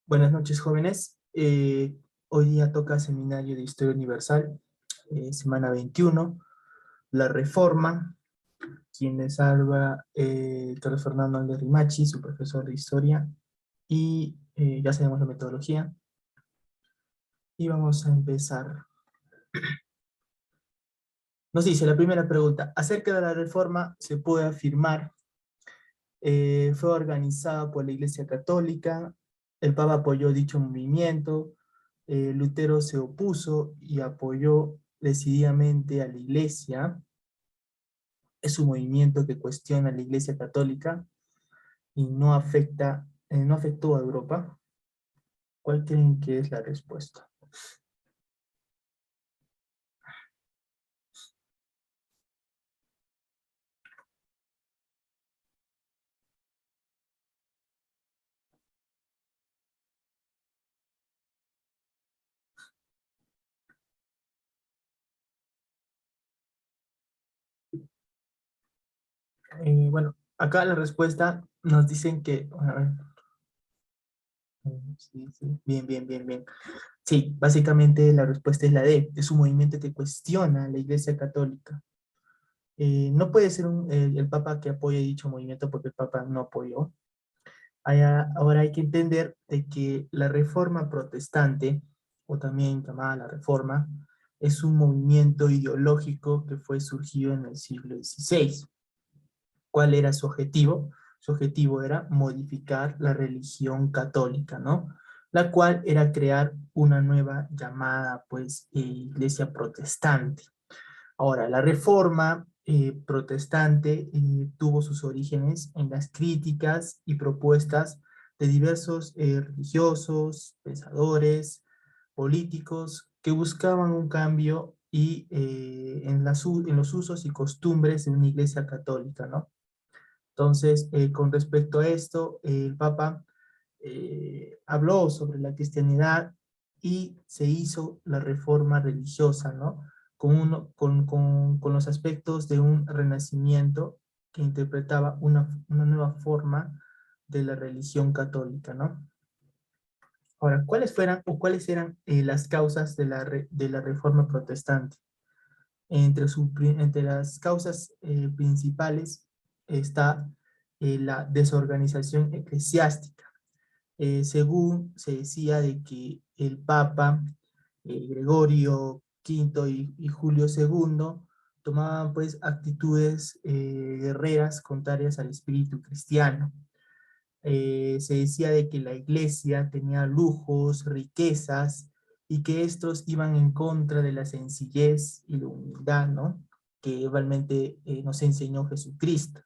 Buenas noches, jóvenes. Hoy día toca Seminario de Historia Universal, semana 21, la Reforma. Quien les habla, Carlos Fernando Alde Rimachi, su profesor de Historia, y ya sabemos la metodología. Y vamos a empezar. Nos dice la primera pregunta: acerca de la Reforma, se puede afirmar, fue organizada por la Iglesia Católica, el Papa apoyó dicho movimiento, Lutero se opuso y apoyó decididamente a la Iglesia. Es un movimiento que cuestiona a la Iglesia Católica y no afectó a Europa. ¿Cuál creen que es la respuesta? Bueno, acá la respuesta nos dicen que, a ver, sí, sí, bien, bien, bien, bien. Sí, básicamente la respuesta es la D. Es un movimiento que cuestiona a la Iglesia Católica. No puede ser el Papa que apoye dicho movimiento porque el Papa no apoyó. Ahora hay que entender de que la Reforma Protestante, o también llamada la Reforma, es un movimiento ideológico que fue surgido en el siglo XVI. ¿Cuál era su objetivo? Su objetivo era modificar la religión católica, ¿no? La cual era crear una nueva llamada, pues, iglesia protestante. Ahora, la Reforma protestante tuvo sus orígenes en las críticas y propuestas de diversos religiosos, pensadores, políticos que buscaban un cambio en los usos y costumbres de una iglesia católica, ¿no? Entonces, con respecto a esto, el Papa habló sobre la cristianidad y se hizo la reforma religiosa, ¿no? Con los aspectos de un renacimiento que interpretaba una nueva forma de la religión católica, ¿no? Ahora, ¿cuáles eran las causas de de la reforma protestante? Entre las causas principales está la desorganización eclesiástica. Según se decía de que el Papa Gregorio V y Julio II tomaban pues actitudes guerreras contrarias al espíritu cristiano. Se decía de que la iglesia tenía lujos, riquezas, y que estos iban en contra de la sencillez y la humildad, ¿no? Que igualmente nos enseñó Jesucristo.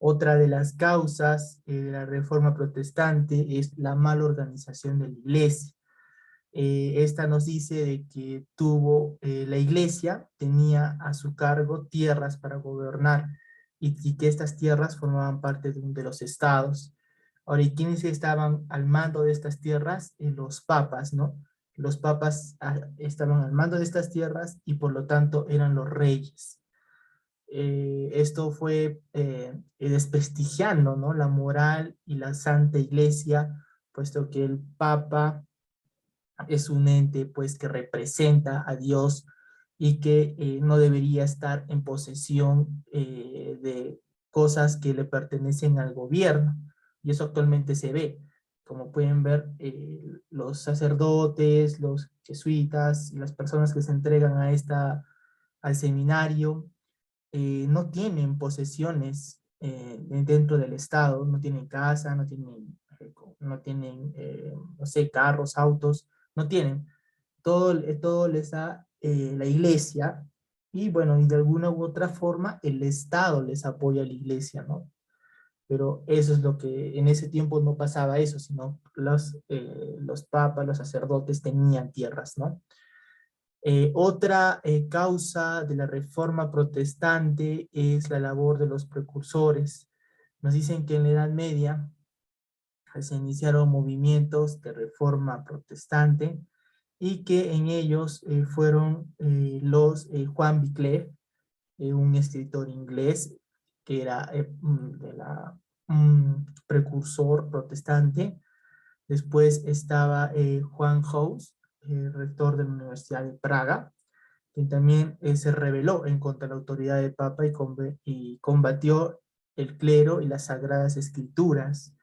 Otra de las causas de la reforma protestante es la mala organización de la iglesia. Esta nos dice de que la iglesia tenía a su cargo tierras para gobernar y que estas tierras formaban parte de los estados. Ahora, ¿y quiénes estaban al mando de estas tierras? Los papas, ¿no? Los papas estaban al mando de estas tierras y por lo tanto eran los reyes. Esto fue desprestigiando, ¿no?, la moral y la Santa Iglesia, puesto que el Papa es un ente pues que representa a Dios y que no debería estar en posesión de cosas que le pertenecen al gobierno. Y eso actualmente se ve. Como pueden ver, los sacerdotes, los jesuitas y las personas que se entregan al seminario no tienen posesiones dentro del Estado, no tienen casa, no tienen, no sé, carros, autos, no tienen. Todo les da la iglesia y bueno, y de alguna u otra forma el Estado les apoya a la iglesia, ¿no? Pero eso es lo que en ese tiempo no pasaba eso, sino los papas, los sacerdotes tenían tierras, ¿no? Otra causa de la reforma protestante es la labor de los precursores. Nos dicen que en la Edad Media se iniciaron movimientos de reforma protestante y que en ellos fueron Juan Wycliffe, un escritor inglés que era un precursor protestante, Después estaba Juan Hus, rector de la Universidad de Praga, quien también se rebeló en contra de la autoridad del Papa y combatió el clero y las sagradas escrituras.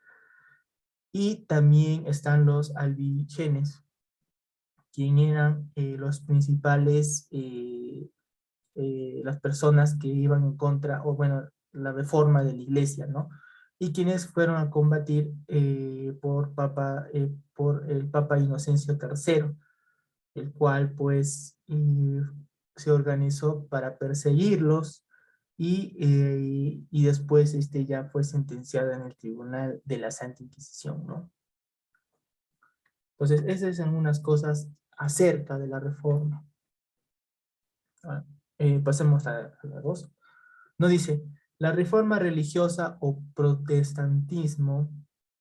Y también están los albigenes, quien eran los principales, las personas que iban en contra, o bueno, la reforma de la iglesia, ¿no? Y quienes fueron a combatir por el Papa Inocencio III, el cual pues se organizó para perseguirlos y después ya fue sentenciada en el Tribunal de la Santa Inquisición, ¿no? Entonces, esas son unas cosas acerca de la reforma. Ah, pasemos a la 2. No dice, la reforma religiosa o protestantismo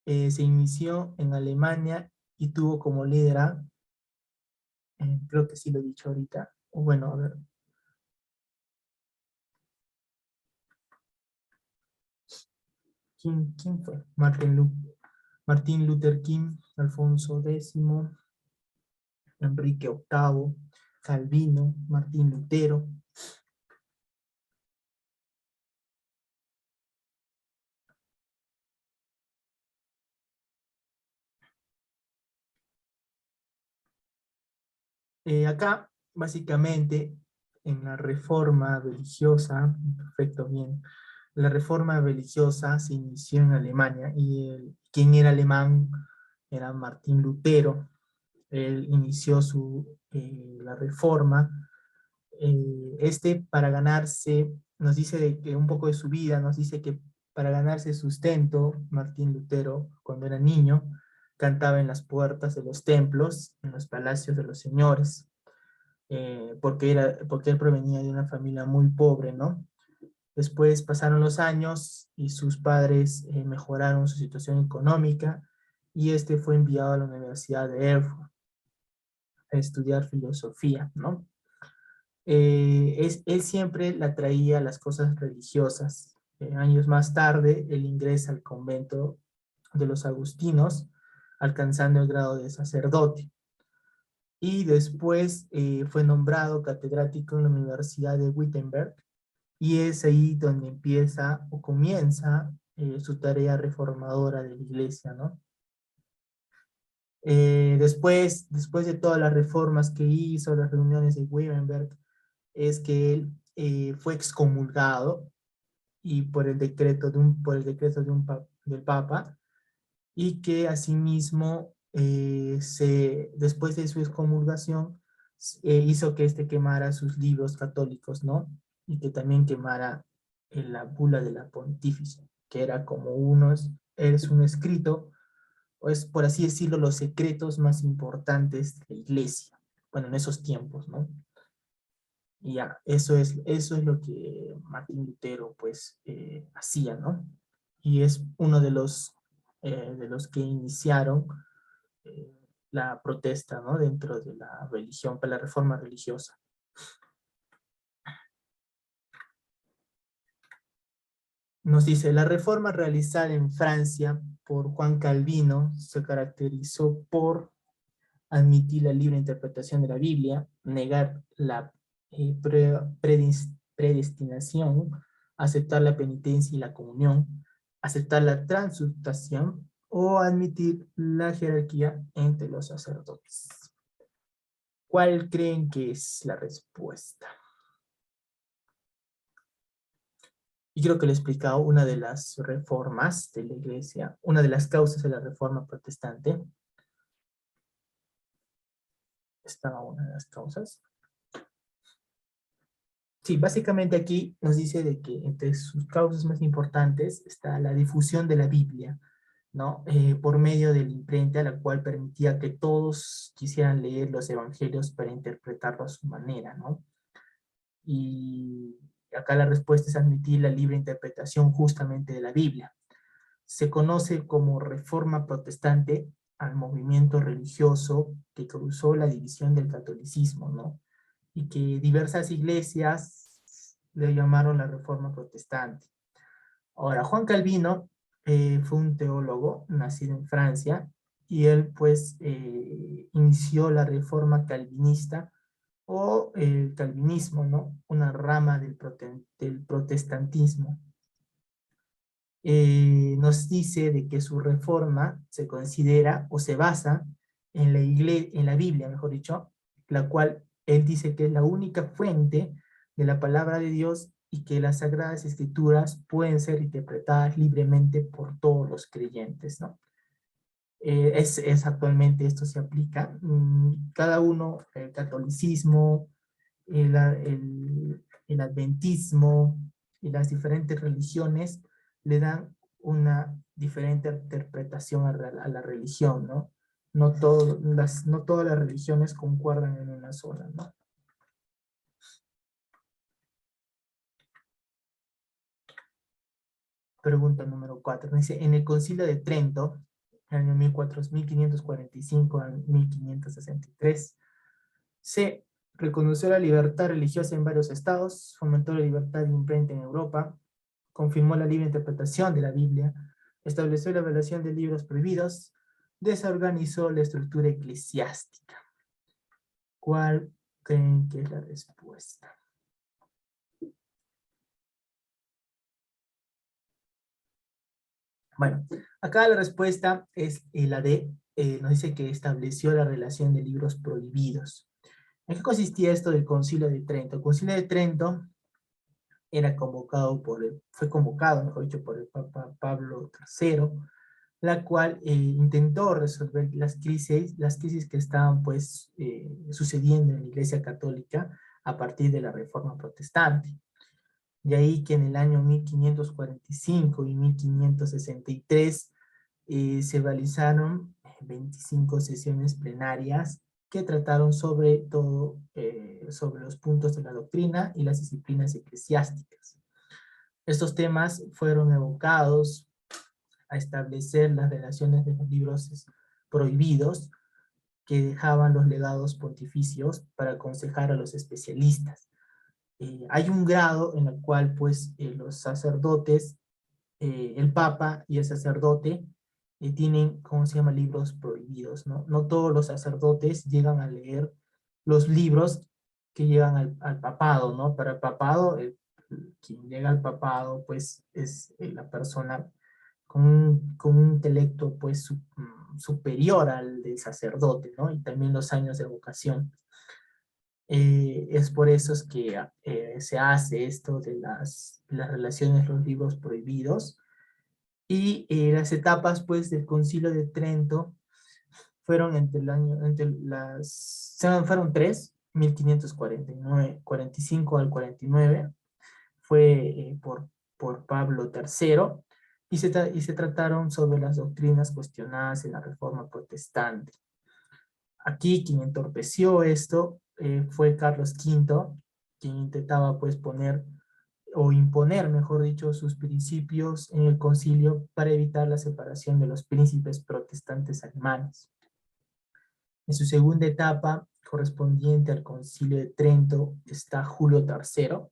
se inició en Alemania y tuvo como líder creo que sí lo he dicho ahorita, o bueno, a ver, ¿quién fue? Martín Luther King, Alfonso X, Enrique VIII, Calvino, Martín Lutero. Acá, básicamente, en la reforma religiosa, perfecto, bien, la reforma religiosa se inició en Alemania y quien era alemán era Martín Lutero. Él inició la reforma. Para ganarse, nos dice que un poco de su vida, nos dice que para ganarse sustento, Martín Lutero, cuando era niño, cantaba en las puertas de los templos, en los palacios de los señores, porque él provenía de una familia muy pobre, ¿no? Después pasaron los años y sus padres mejoraron su situación económica y este fue enviado a la Universidad de Erfurt a estudiar filosofía, ¿no? Él siempre la traía las cosas religiosas. Años más tarde, él ingresa al convento de los agustinos, alcanzando el grado de sacerdote. Y después fue nombrado catedrático en la Universidad de Wittenberg, y es ahí donde empieza o comienza su tarea reformadora de la iglesia, ¿no? Después de todas las reformas que hizo, las reuniones de Wittenberg, es que él fue excomulgado y por el decreto del Papa, y que asimismo, después de su excomulgación, hizo que quemara sus libros católicos, ¿no? Y que también quemara la bula de la pontífice, que era como es un escrito, o es por así decirlo, los secretos más importantes de la iglesia, bueno, en esos tiempos, ¿no? Y ya, eso es lo que Martín Lutero, pues, hacía, ¿no? Y es uno de los que iniciaron eh, la protesta, ¿no? Dentro de la religión, para la reforma religiosa. Nos dice, la reforma realizada en Francia por Juan Calvino se caracterizó por admitir la libre interpretación de la Biblia, negar la predestinación, aceptar la penitencia y la comunión, aceptar la transubstanciación o admitir la jerarquía entre los sacerdotes. ¿Cuál creen que es la respuesta? Y creo que le he explicado una de las reformas de la iglesia, una de las causas de la reforma protestante. Estaba una de las causas. Sí, básicamente aquí nos dice de que entre sus causas más importantes está la difusión de la Biblia, ¿no? Por medio de la imprenta, la cual permitía que todos quisieran leer los evangelios para interpretarlos a su manera, ¿no? Y acá la respuesta es admitir la libre interpretación justamente de la Biblia. Se conoce como Reforma Protestante al movimiento religioso que causó la división del catolicismo, ¿no? Y que diversas iglesias le llamaron la Reforma Protestante. Ahora, Juan Calvino fue un teólogo nacido en Francia y él pues inició la reforma calvinista o el calvinismo, ¿no? Una rama del protestantismo. Nos dice de que su reforma se considera o se basa en la Biblia, mejor dicho, la cual él dice que es la única fuente de la palabra de Dios y que las Sagradas Escrituras pueden ser interpretadas libremente por todos los creyentes, ¿no? Es actualmente esto se aplica. Cada uno, el catolicismo, el adventismo y las diferentes religiones le dan una diferente interpretación a la religión, ¿no? No todas las religiones concuerdan en una sola, ¿no? Pregunta número 4. Dice, en el Concilio de Trento, en el año 1545 a 1563, se reconoció la libertad religiosa en varios estados, fomentó la libertad de imprenta en Europa, confirmó la libre interpretación de la Biblia, estableció la revelación de libros prohibidos, desorganizó la estructura eclesiástica. ¿Cuál creen que es la respuesta? Bueno, acá la respuesta es la D, nos dice que estableció la relación de libros prohibidos. ¿En qué consistía esto del Concilio de Trento? El Concilio de Trento fue convocado, mejor dicho, por el Papa Pablo III, la cual intentó resolver las crisis que estaban pues sucediendo en la Iglesia Católica a partir de la Reforma Protestante. De ahí que en el año 1545 y 1563 se realizaron 25 sesiones plenarias que trataron sobre todo sobre los puntos de la doctrina y las disciplinas eclesiásticas. Estos temas fueron evocados a establecer las relaciones de los libros prohibidos que dejaban los legados pontificios para aconsejar a los especialistas. Hay un grado en el cual pues los sacerdotes, el papa y el sacerdote tienen, ¿cómo se llama?, libros prohibidos, ¿no? No todos los sacerdotes llegan a leer los libros que llegan al papado, ¿no? Para el papado, quien llega al papado pues es la persona con un intelecto pues superior al del sacerdote, ¿no? Y también los años de vocación. Es por eso es que se hace esto de las relaciones, los libros prohibidos, y las etapas pues del Concilio de Trento fueron fueron tres: 1549, 45 al 49, fue por Pablo III, y se trataron sobre las doctrinas cuestionadas en la Reforma Protestante. Aquí quien entorpeció esto fue Carlos V, quien intentaba pues poner o imponer, mejor dicho, sus principios en el concilio para evitar la separación de los príncipes protestantes alemanes. En su segunda etapa, correspondiente al Concilio de Trento, está Julio III,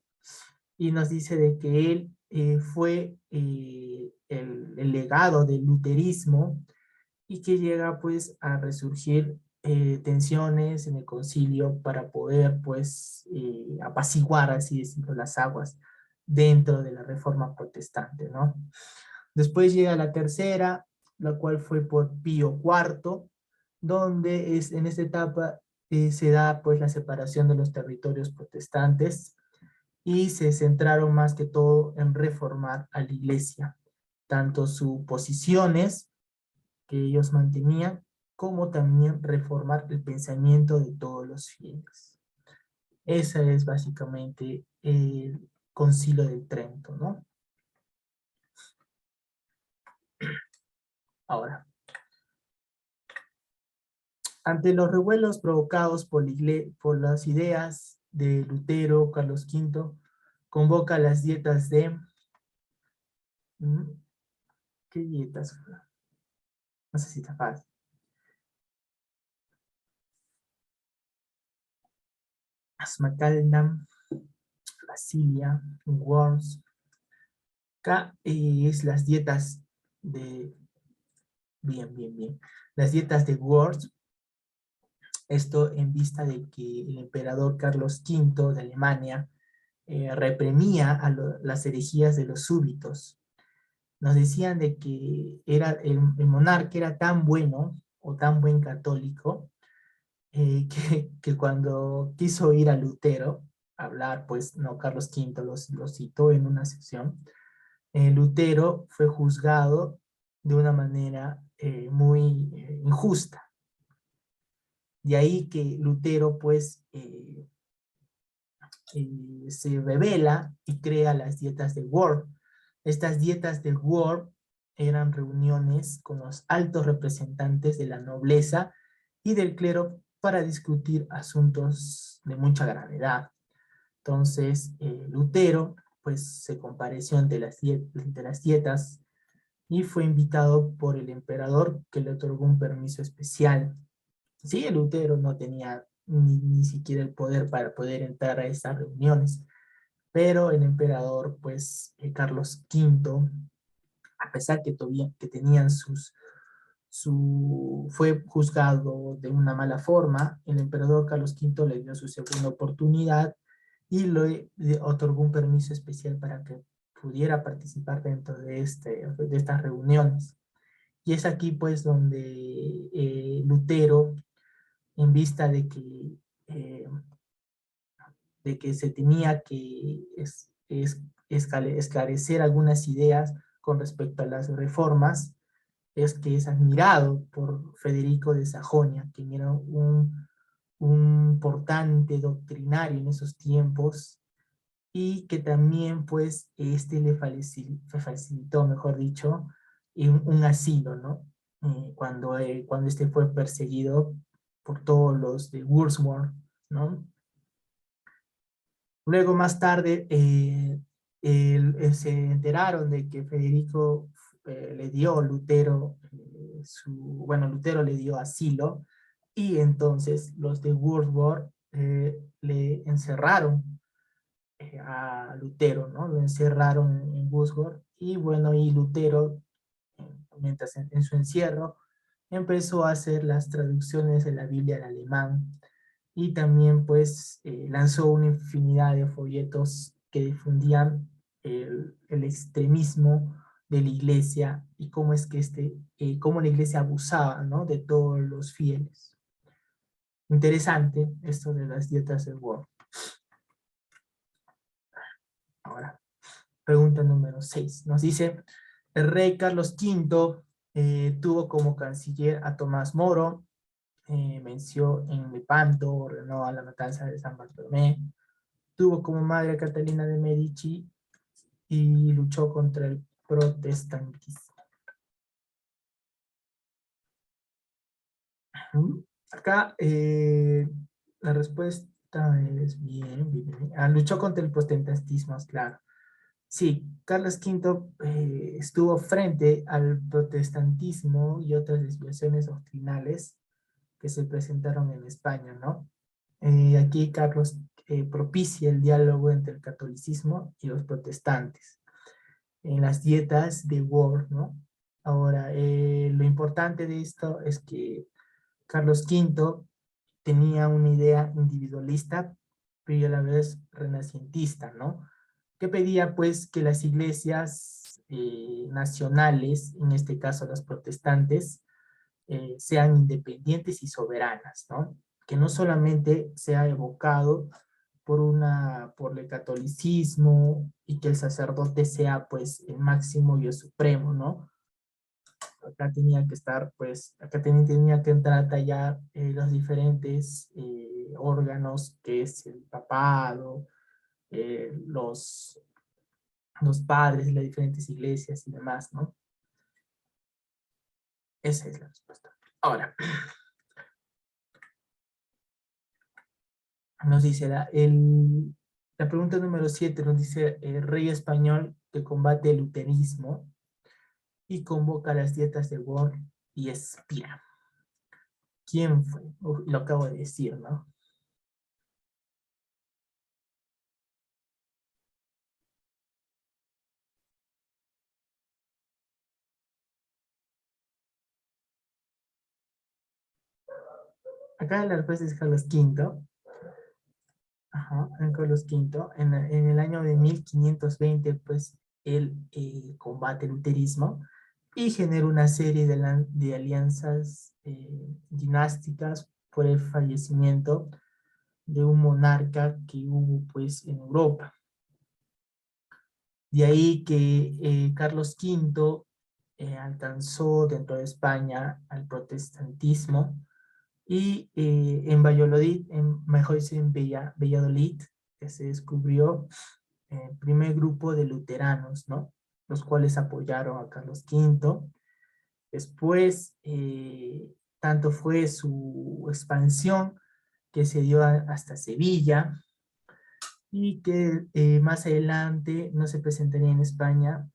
y nos dice de que él fue el legado del luterismo, y que llega pues a resurgir tensiones en el concilio para poder pues apaciguar, así decirlo, las aguas dentro de la Reforma Protestante, ¿no? Después llega la tercera, la cual fue por Pío IV, donde en esta etapa se da pues la separación de los territorios protestantes y se centraron más que todo en reformar a la iglesia, tanto sus posiciones que ellos mantenían, como también reformar el pensamiento de todos los fieles. Ese es básicamente el Concilio de Trento, ¿no? Ahora, ante los revuelos provocados por las ideas de Lutero, Carlos V convoca las dietas de... ¿Qué dietas? No sé si está fácil. Asmacaldam, Basilia, Worms. Acá es las dietas de... Bien. las dietas de Worms, esto en vista de que el emperador Carlos V de Alemania reprimía a las herejías de los súbditos. Nos decían de que el monarca era tan bueno o tan buen católico que cuando quiso ir a Lutero a hablar, pues no, Carlos V los citó en una sección, Lutero fue juzgado de una manera muy injusta. De ahí que Lutero pues se revela y crea las dietas de Worms. Estas dietas de Worms eran reuniones con los altos representantes de la nobleza y del clero para discutir asuntos de mucha gravedad. Entonces, Lutero pues se compareció ante las dietas y fue invitado por el emperador, que le otorgó un permiso especial. Sí, Lutero no tenía ni siquiera el poder para poder entrar a estas reuniones, pero el emperador, pues Carlos V, a pesar que tenían fue juzgado de una mala forma, el emperador Carlos V le dio su segunda oportunidad y le otorgó un permiso especial para que pudiera participar dentro de estas reuniones. Y es aquí pues donde Lutero, en vista eh, de que se tenía que esclarecer algunas ideas con respecto a las reformas, es que es admirado por Federico de Sajonia, quien era un importante doctrinario en esos tiempos y que también pues facilitó, mejor dicho, un asilo, ¿no? Cuando este fue perseguido por todos los de Wordsworth, ¿no? Luego más tarde se enteraron de que Federico le dio Lutero, bueno, Lutero le dio asilo y entonces los de Wordsworth le encerraron a Lutero, ¿no? Lo encerraron en Wurzburg y bueno, y Lutero, mientras en su encierro, empezó a hacer las traducciones de la Biblia al alemán y también pues lanzó una infinidad de folletos que difundían el extremismo de la iglesia y cómo es que cómo la iglesia abusaba, ¿no? De todos los fieles. Interesante esto de las dietas del World. Ahora, pregunta número 6. Nos dice, el rey Carlos V tuvo como canciller a Tomás Moro, venció en Lepanto, ordenó a la matanza de San Bartolomé, tuvo como madre a Catalina de Medici y luchó contra el protestantismo. Acá la respuesta es bien. Luchó contra el protestantismo, claro. Sí, Carlos V estuvo frente al protestantismo y otras desviaciones doctrinales que se presentaron en España, ¿no? Aquí Carlos propicia el diálogo entre el catolicismo y los protestantes en las dietas de Worms, ¿no? Ahora, lo importante de esto es que Carlos V tenía una idea individualista, pero a la vez renacentista, ¿no? Que pedía pues que las iglesias nacionales, en este caso las protestantes, sean independientes y soberanas, ¿no? Que no solamente sea evocado por el catolicismo y que el sacerdote sea pues el máximo y el supremo, ¿no? Acá tenía que estar, pues, acá tenía que entrar a tallar los diferentes órganos que es el papado, los padres de las diferentes iglesias y demás, ¿no? Esa es la respuesta. Ahora, nos dice la pregunta número 7, nos dice el rey español que combate el luterismo y convoca las dietas de Worms y Espira. ¿Quién fue? Lo acabo de decir, ¿no? acá la respuesta es Carlos V. Ajá, en Carlos V. En el año de 1520, pues, él combate el luterismo y genera una serie de alianzas dinásticas por el fallecimiento de un monarca que hubo, pues, en Europa. De ahí que Carlos V alcanzó dentro de España al protestantismo y en Valladolid, mejor dicho, en Valladolid, que se descubrió el primer grupo de luteranos, ¿no? Los cuales apoyaron a Carlos V. Después, tanto fue su expansión que se dio hasta Sevilla, y que más adelante no se presentaría en España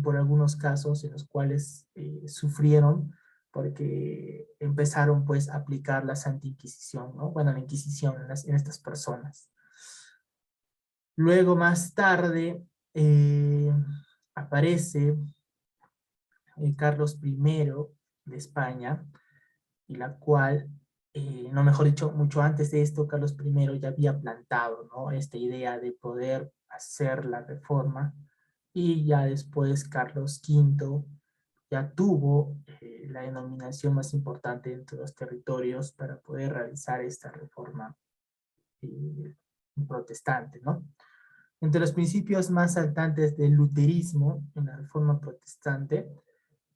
por algunos casos en los cuales sufrieron porque empezaron pues a aplicar la Santa Inquisición, ¿no? Bueno, la Inquisición en estas personas. Luego más tarde eh, aparece Carlos I de España, y la cual, no mejor dicho, mucho antes de esto, Carlos I ya había plantado, ¿no?, esta idea de poder hacer la reforma, y ya después Carlos V ya tuvo la denominación más importante entre los territorios para poder realizar esta reforma eh, protestante, ¿no? Entre los principios más saltantes del luterismo en la reforma protestante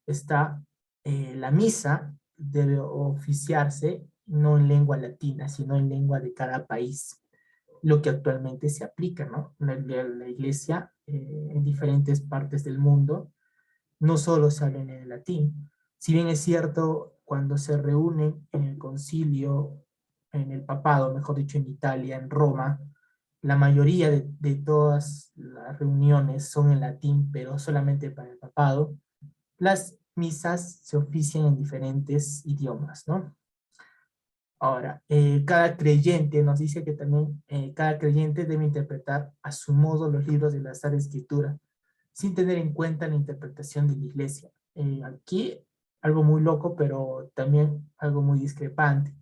está la misa debe oficiarse no en lengua latina, sino en lengua de cada país, lo que actualmente se aplica, ¿no? La iglesia en diferentes partes del mundo no solo se habla en el latín. Si bien es cierto, cuando se reúnen en el concilio, en el papado, mejor dicho, en Italia, en Roma, la mayoría de todas las reuniones son en latín, pero solamente para el papado. Las misas se ofician en diferentes idiomas, ¿no? Ahora, cada creyente nos dice que también cada creyente debe interpretar a su modo los libros de la Sagrada Escritura, sin tener en cuenta la interpretación de la iglesia. Aquí algo muy loco, pero también algo muy discrepante.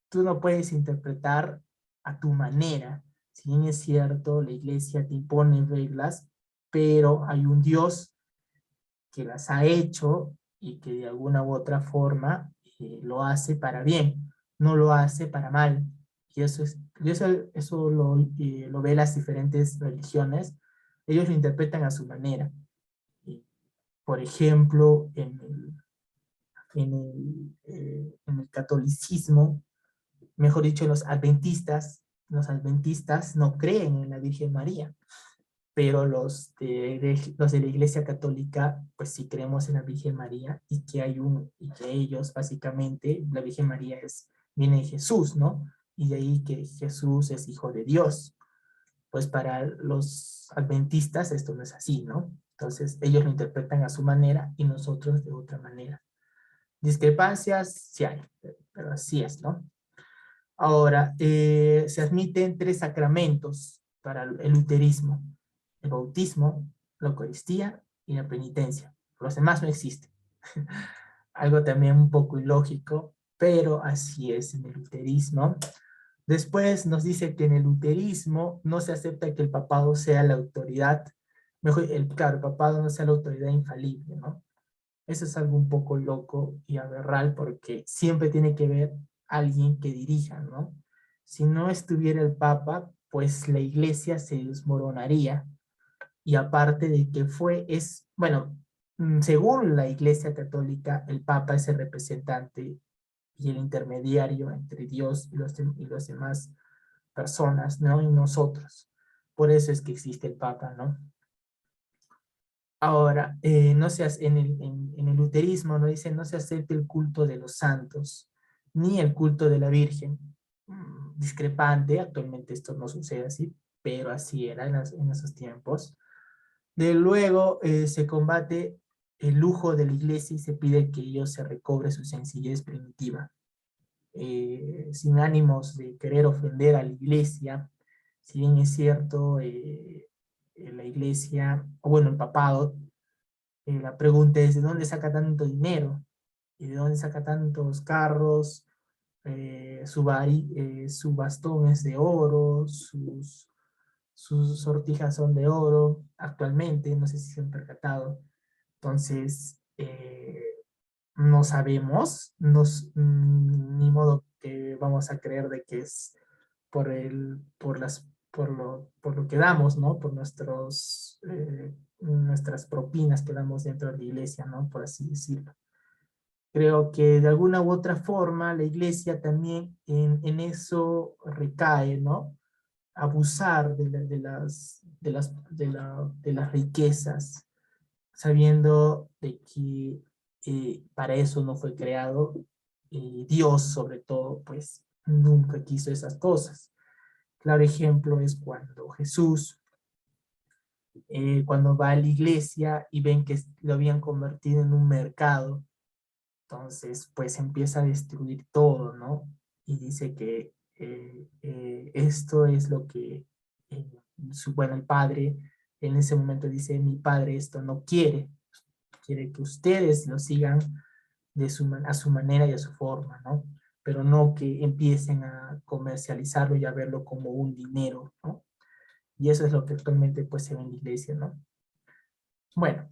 Tú no puedes interpretar a tu manera. Si bien es cierto, la iglesia te impone reglas, pero hay un Dios que las ha hecho y que de alguna u otra forma lo hace para bien, no lo hace para mal. Y eso lo ve las diferentes religiones. Ellos lo interpretan a su manera. Y, por ejemplo, en el catolicismo, mejor dicho, los adventistas no creen en la Virgen María, pero los de la Iglesia Católica, pues sí creemos en la Virgen María, y que ellos, básicamente, la Virgen María viene de Jesús, ¿no? Y de ahí que Jesús es hijo de Dios. Pues para los adventistas esto no es así, ¿no? Entonces ellos lo interpretan a su manera y nosotros de otra manera. Discrepancias sí hay, pero así es, ¿no? Ahora, se admiten 3 sacramentos para el luterismo: el bautismo, la Eucaristía y la penitencia. Los demás no existen. Algo también un poco ilógico, pero así es en el luterismo. Después nos dice que en el luterismo no se acepta que el papado sea la autoridad, claro, el papado no sea la autoridad infalible, ¿no? Eso es algo un poco loco y aberral, porque siempre tiene que haber alguien que dirija, ¿no? Si no estuviera el papa, pues la iglesia se desmoronaría. Y aparte de que bueno, según la iglesia católica, el papa es el representante y el intermediario entre Dios y los demás personas, ¿no? Y nosotros. Por eso es que existe el papa, ¿no? Ahora, no se hace, en el luterismo no dice no se acepta el culto de los santos, ni el culto de la Virgen. Discrepante, actualmente esto no sucede así, pero así era en esos tiempos. De luego se combate el lujo de la iglesia y se pide que ellos se recobre su sencillez primitiva. Sin ánimos de querer ofender a la iglesia, si bien es cierto, la iglesia, o bueno, el papado, la pregunta es, ¿de dónde saca tanto dinero? ¿Y de dónde saca tantos carros? su bastón es de oro, sus sortijas son de oro actualmente, no sé si se han percatado. Entonces, no sabemos, ni modo que vamos a creer de que es por lo que damos, ¿no? Por nuestras propinas que damos dentro de la iglesia, ¿no? Por así decirlo. Creo que de alguna u otra forma la iglesia también en eso recae, ¿no? Abusar de las riquezas, sabiendo de que para eso no fue creado. Dios, sobre todo, pues nunca quiso esas cosas. Claro ejemplo es cuando Jesús, cuando va a la iglesia y ven que lo habían convertido en un mercado, entonces pues empieza a destruir todo, ¿no? Y dice que esto es lo que, bueno, el padre en ese momento dice, mi padre esto no quiere, quiere que ustedes lo sigan a su manera y a su forma, ¿no? Pero no que empiecen a comercializarlo y a verlo como un dinero, ¿no? Y eso es lo que actualmente pues se ve en la iglesia, ¿no? Bueno,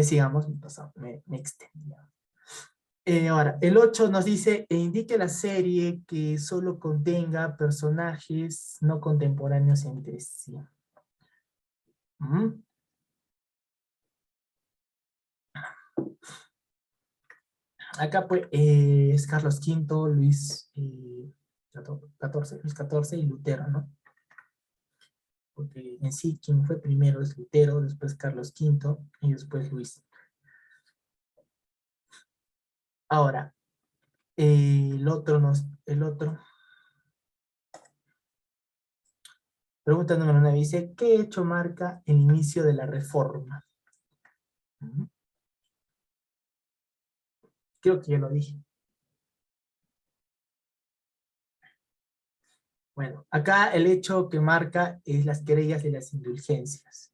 sigamos, me extendí. Ahora, el 8 nos dice, indique la serie que solo contenga personajes no contemporáneos entre sí. ¿Mm? Acá pues es Carlos V, Luis XIV y Lutero, ¿no? Porque en sí quien fue primero es Lutero, después Carlos V y después Luis. Ahora, el otro, pregunta número 9 dice, ¿qué hecho marca el inicio de la Reforma? Creo que ya lo dije. Bueno, acá el hecho que marca es las querellas de las indulgencias.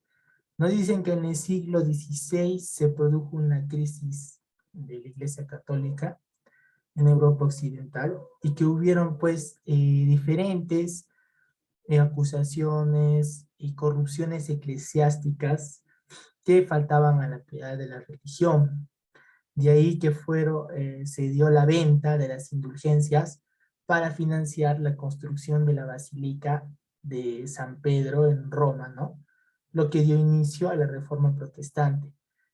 Nos dicen que en el siglo XVI se produjo una crisis de la Iglesia Católica en Europa Occidental y que hubieron pues diferentes acusaciones y corrupciones eclesiásticas que faltaban a la piedad de la religión. De ahí que se dio la venta de las indulgencias para financiar la construcción de la Basílica de San Pedro en Roma, ¿no? Lo que dio inicio a la Reforma Protestante.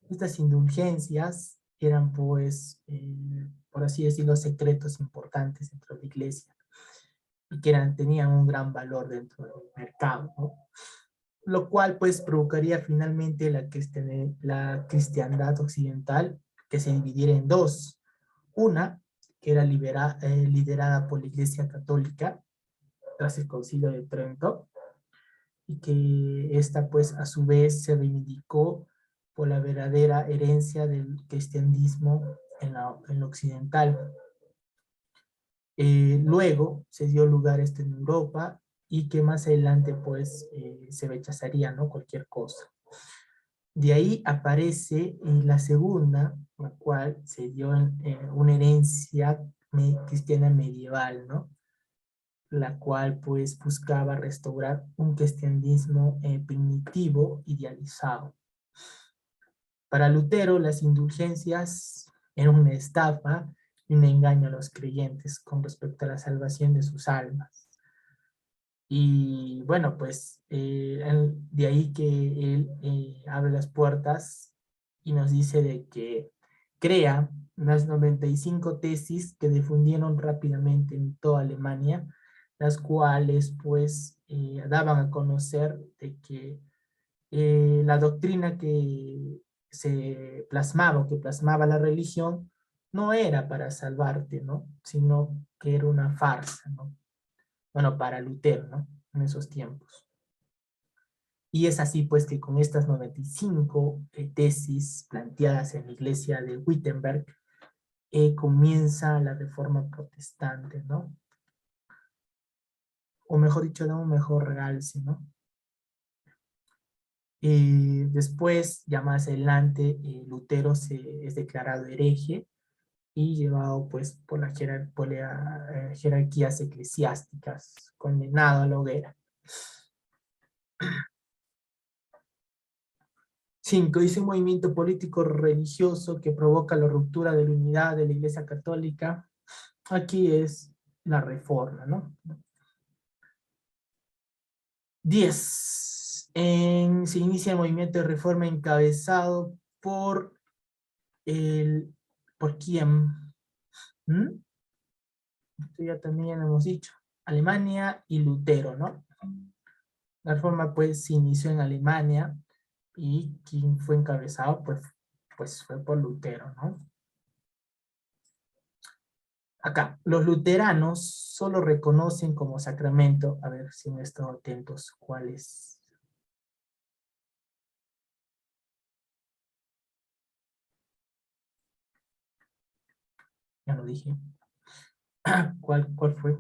Estas indulgencias eran, pues, por así decirlo, secretos importantes dentro de la iglesia y que tenían un gran valor dentro del mercado, ¿no? Lo cual, pues, provocaría finalmente la cristiandad occidental que se dividiera en dos. Una, que era liderada por la Iglesia Católica tras el Concilio de Trento, y que esta pues a su vez se reivindicó por la verdadera herencia del cristianismo en lo occidental. Luego se dio lugar esto en Europa y que más adelante pues se rechazaría, ¿no? Cualquier cosa. De ahí aparece la segunda, la cual se dio una herencia cristiana medieval, ¿no? La cual pues buscaba restaurar un cristianismo primitivo, idealizado. Para Lutero, las indulgencias eran una estafa y un engaño a los creyentes con respecto a la salvación de sus almas. Y bueno, pues de ahí que él abre las puertas y nos dice de que crea las 95 tesis que difundieron rápidamente en toda Alemania, las cuales pues daban a conocer de que la doctrina que se plasmaba, o que plasmaba la religión, no era para salvarte, ¿no? Sino que era una farsa, ¿no? Bueno, para Lutero, ¿no? En esos tiempos. Y es así pues que con estas 95 tesis planteadas en la iglesia de Wittenberg, comienza la reforma protestante, ¿no? O mejor dicho, da un mejor realce, ¿no? Después, ya más adelante, Lutero es declarado hereje y llevado pues por jerarquías eclesiásticas, condenado a la hoguera. 5. Dice un movimiento político religioso que provoca la ruptura de la unidad de la Iglesia Católica. Aquí es la Reforma, ¿no? 10. Se inicia el movimiento de reforma encabezado por ¿por quién? ¿Mm? Esto ya también hemos dicho. Alemania y Lutero, ¿no? La reforma pues se inició en Alemania y quien fue encabezado pues fue por Lutero, ¿no? Acá, los luteranos solo reconocen como sacramento, a ver si me estoy atentos, ¿cuál es? Ya lo dije. ¿Cuál fue?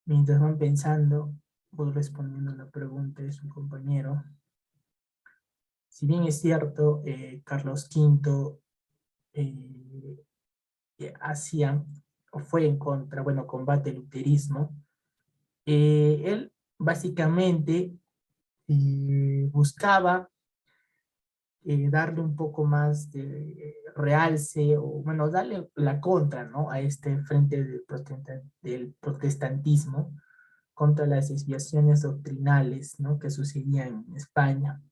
Mientras van pensando, voy respondiendo la pregunta de su compañero. Si bien es cierto, Carlos V hacía o fue en contra, bueno, combate el luterismo, él básicamente buscaba darle un poco más de realce o, bueno, darle la contra, ¿no? A este frente del protestantismo contra las desviaciones doctrinales, ¿no? Que sucedían en España.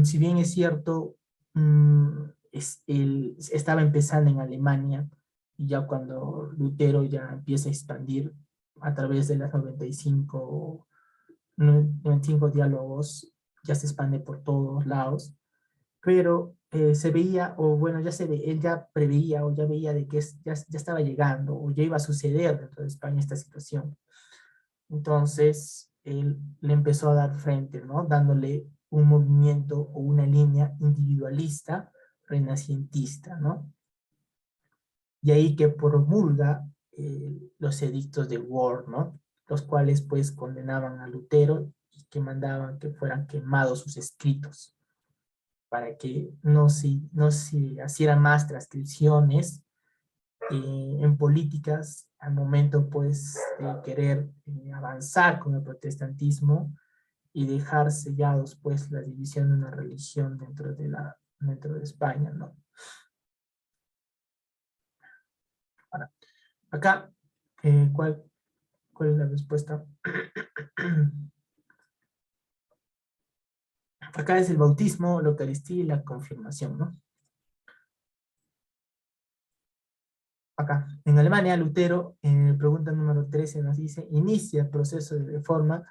Si bien es cierto, él estaba empezando en Alemania y ya cuando Lutero ya empieza a expandir a través de las 95 diálogos, ya se expande por todos lados, pero se veía, o bueno, él ya preveía o ya veía de que ya estaba llegando o ya iba a suceder dentro de España esta situación. Entonces, él le empezó a dar frente, ¿no? Dándole un movimiento o una línea individualista, renacentista, ¿no? Y ahí que promulga los edictos de Worms, ¿no? Los cuales pues condenaban a Lutero y que mandaban que fueran quemados sus escritos para que no se hicieran más transcripciones en políticas al momento pues de querer avanzar con el protestantismo y dejar sellados pues la división de una religión dentro de España, ¿no? Ahora, acá, ¿cuál es la respuesta? Acá es el bautismo, la Eucaristía y la confirmación, ¿no? Acá, en Alemania, Lutero, pregunta número 13 nos dice, inicia el proceso de reforma,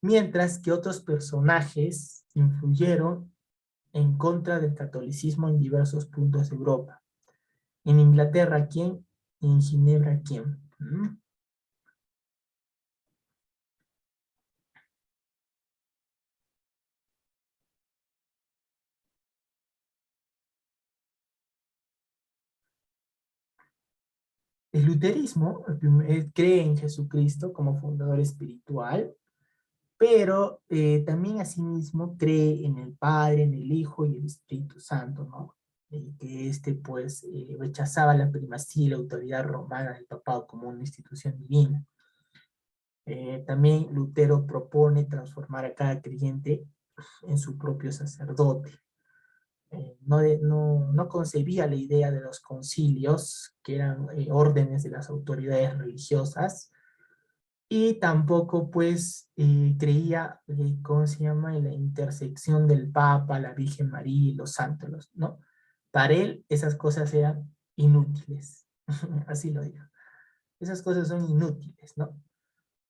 mientras que otros personajes influyeron en contra del catolicismo en diversos puntos de Europa. En Inglaterra, ¿quién? Y en Ginebra, ¿quién? El luterismo cree en Jesucristo como fundador espiritual, pero también asimismo cree en el Padre, en el Hijo y el Espíritu Santo, ¿no? Que pues rechazaba la primacía y la autoridad romana del papado como una institución divina. También Lutero propone transformar a cada creyente en su propio sacerdote. No concebía la idea de los concilios, que eran órdenes de las autoridades religiosas, y tampoco pues creía, ¿cómo se llama?, en la intersección del Papa, la Virgen María y los santos, ¿no? Para él esas cosas eran inútiles, así lo digo. Esas cosas son inútiles, ¿no?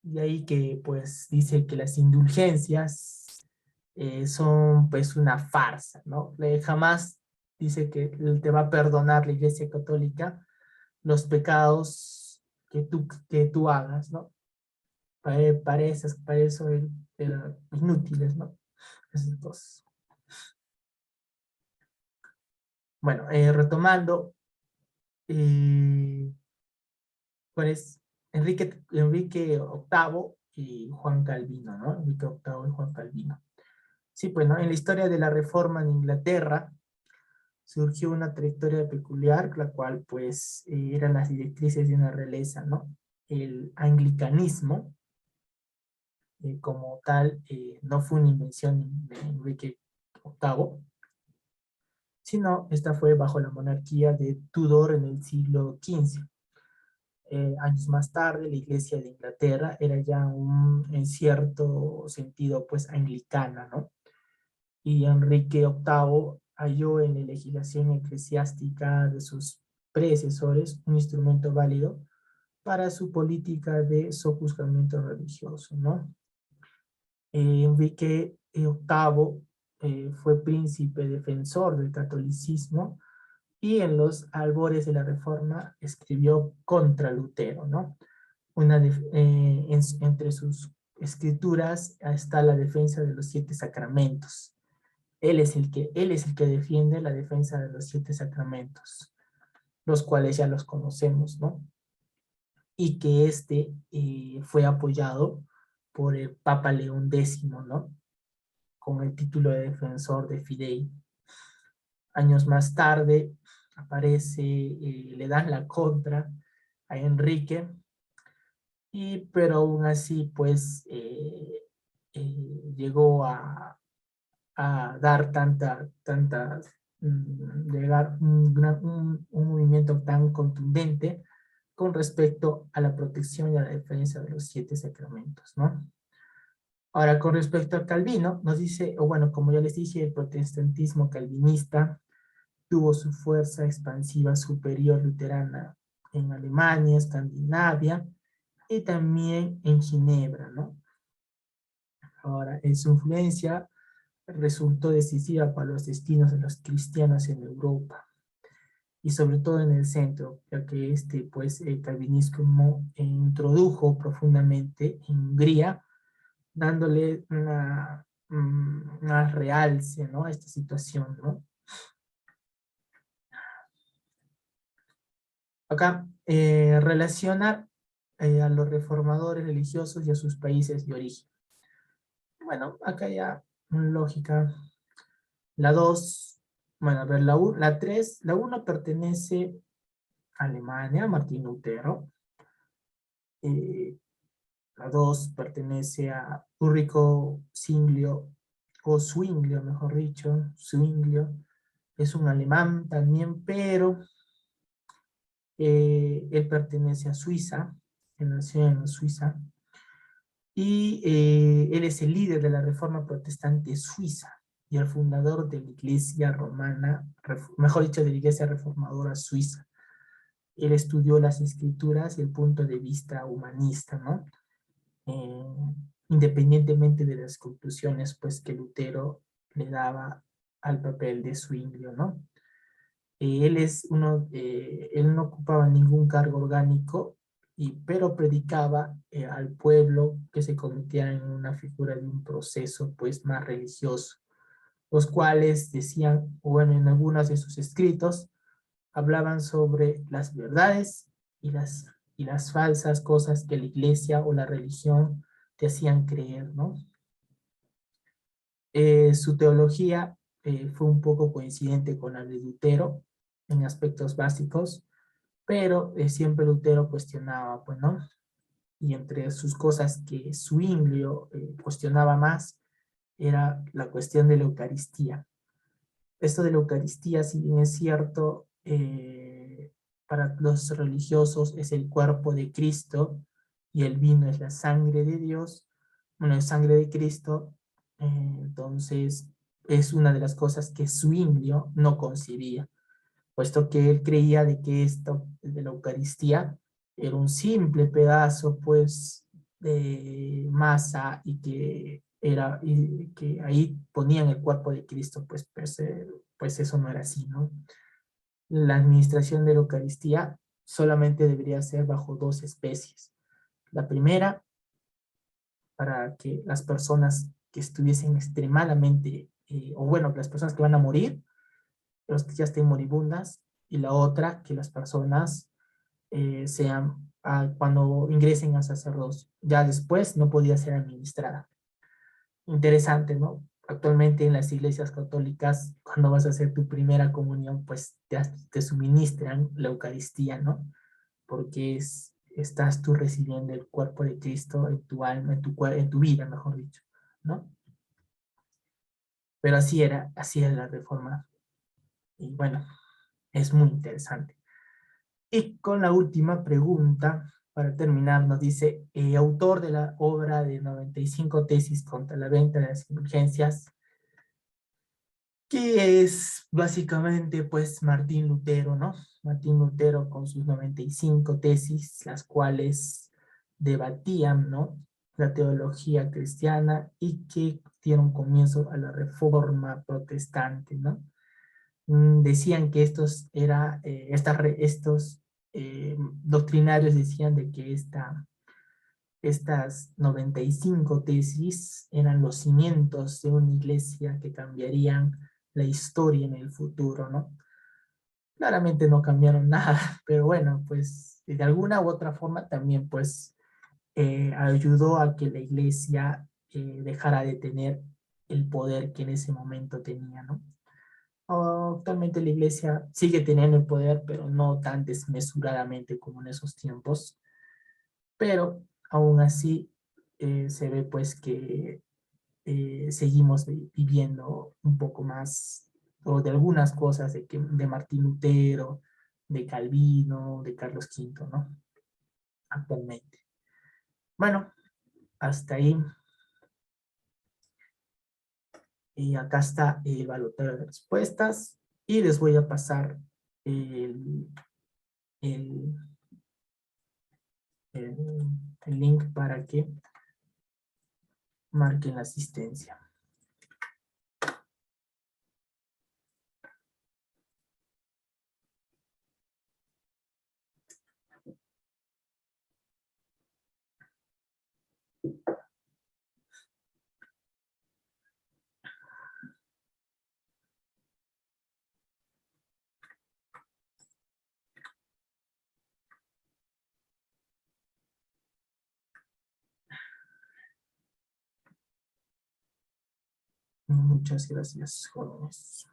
Y ahí que pues dice que las indulgencias son pues una farsa, ¿no? Jamás dice que te va a perdonar la Iglesia Católica los pecados que tú hagas, ¿no? Para eso eran inútiles, ¿no? Esas cosas. Bueno, retomando, eh, pues Enrique VIII y Juan Calvino, ¿no? Enrique VIII y Juan Calvino. Sí, pues, ¿no? En la historia de la Reforma en Inglaterra surgió una trayectoria peculiar, la cual pues eran las directrices de una realeza, ¿no? El anglicanismo, como tal, no fue una invención de Enrique VIII, sino esta fue bajo la monarquía de Tudor en el siglo XV. Años más tarde, la Iglesia de Inglaterra era ya en cierto sentido, pues, anglicana, ¿no? Y Enrique VIII halló en la legislación eclesiástica de sus predecesores un instrumento válido para su política de sojuzgamiento religioso, ¿no? Enrique VIII fue príncipe defensor del catolicismo y en los albores de la Reforma escribió contra Lutero, ¿no? Entre sus escrituras está la defensa de los 7 sacramentos. Él es el que defiende la defensa de los 7 sacramentos, los cuales ya los conocemos, ¿no? Y que fue apoyado por el Papa León X, ¿no? Con el título de defensor de Fidei. Años más tarde aparece, le dan la contra a Enrique, pero aún así pues llegó a dar llegar un movimiento tan contundente con respecto a la protección y a la defensa de los 7 sacramentos, ¿no? Ahora, con respecto a Calvino, nos dice, o bueno, como ya les dije, el protestantismo calvinista tuvo su fuerza expansiva superior luterana en Alemania, Escandinavia y también en Ginebra, ¿no? Ahora, en su influencia resultó decisiva para los destinos de los cristianos en Europa y sobre todo en el centro, ya que pues, el calvinismo introdujo profundamente en Hungría, dándole una realce, ¿no? A esta situación, ¿no? Acá relaciona a los reformadores religiosos y a sus países de origen. Bueno, acá ya lógica. La 2, bueno, a ver, la 3, la 1 pertenece a Alemania, Martín Lutero. La 2 pertenece a Ulrico Zwinglio, o Zwinglio, mejor dicho, Zwinglio. Es un alemán también, pero él pertenece a Suiza, él nació en Suiza, y él es el líder de la Reforma Protestante Suiza y el fundador de la Iglesia Romana, mejor dicho, de la Iglesia Reformadora Suiza. Él estudió las escrituras y el punto de vista humanista, ¿no? Independientemente de las conclusiones, pues, que Lutero le daba al papel de Zwinglio, ¿no? Él no ocupaba ningún cargo orgánico, pero predicaba al pueblo que se convirtiera en una figura de un proceso pues más religioso, los cuales decían, bueno, en algunos de sus escritos, hablaban sobre las verdades y las falsas cosas que la iglesia o la religión te hacían creer, ¿no? Su teología fue un poco coincidente con la de Lutero en aspectos básicos, pero siempre Lutero cuestionaba, pues, ¿no? Y entre sus cosas que Zwinglio cuestionaba más era la cuestión de la Eucaristía. Esto de la Eucaristía, si bien es cierto, para los religiosos es el cuerpo de Cristo y el vino es la sangre de Dios, bueno, es sangre de Cristo, entonces es una de las cosas que Zwinglio no concebía, puesto que él creía de que esto de la Eucaristía era un simple pedazo, pues, de masa y que ahí ponían el cuerpo de Cristo, pues eso no era así, ¿no? La administración de la Eucaristía solamente debería ser bajo 2 especies. La primera, para que las personas que estuviesen extremadamente, o bueno, las personas que van a morir, los que ya estén moribundas, y la otra, que las personas sean, cuando ingresen a sacerdocio. Ya después no podía ser administrada. Interesante, ¿no? Actualmente en las iglesias católicas, cuando vas a hacer tu primera comunión, pues te suministran la Eucaristía, ¿no? Porque estás tú recibiendo el cuerpo de Cristo en tu alma, en tu vida, mejor dicho, ¿no? Pero así era la reforma. Y bueno, es muy interesante. Y con la última pregunta, para terminar, nos dice, autor de la obra de 95 tesis contra la venta de las indulgencias, que es básicamente pues Martín Lutero, ¿no? Martín Lutero con sus 95 tesis, las cuales debatían, ¿no? La teología cristiana y que dieron comienzo a la reforma protestante, ¿no? Decían que estos doctrinarios decían de que estas 95 tesis eran los cimientos de una iglesia que cambiarían la historia en el futuro, ¿no? Claramente no cambiaron nada, pero bueno, pues de alguna u otra forma también pues ayudó a que la iglesia dejara de tener el poder que en ese momento tenía, ¿no? Actualmente la iglesia sigue teniendo el poder, pero no tan desmesuradamente como en esos tiempos, pero aún así se ve pues que seguimos viviendo un poco más, o de algunas cosas de Martín Lutero, de Calvino, de Carlos V, ¿no? Actualmente. Bueno, hasta ahí. Y acá está el baloteo de respuestas. Y les voy a pasar el, el, el, el link para que marquen la asistencia. Muchas gracias, jóvenes.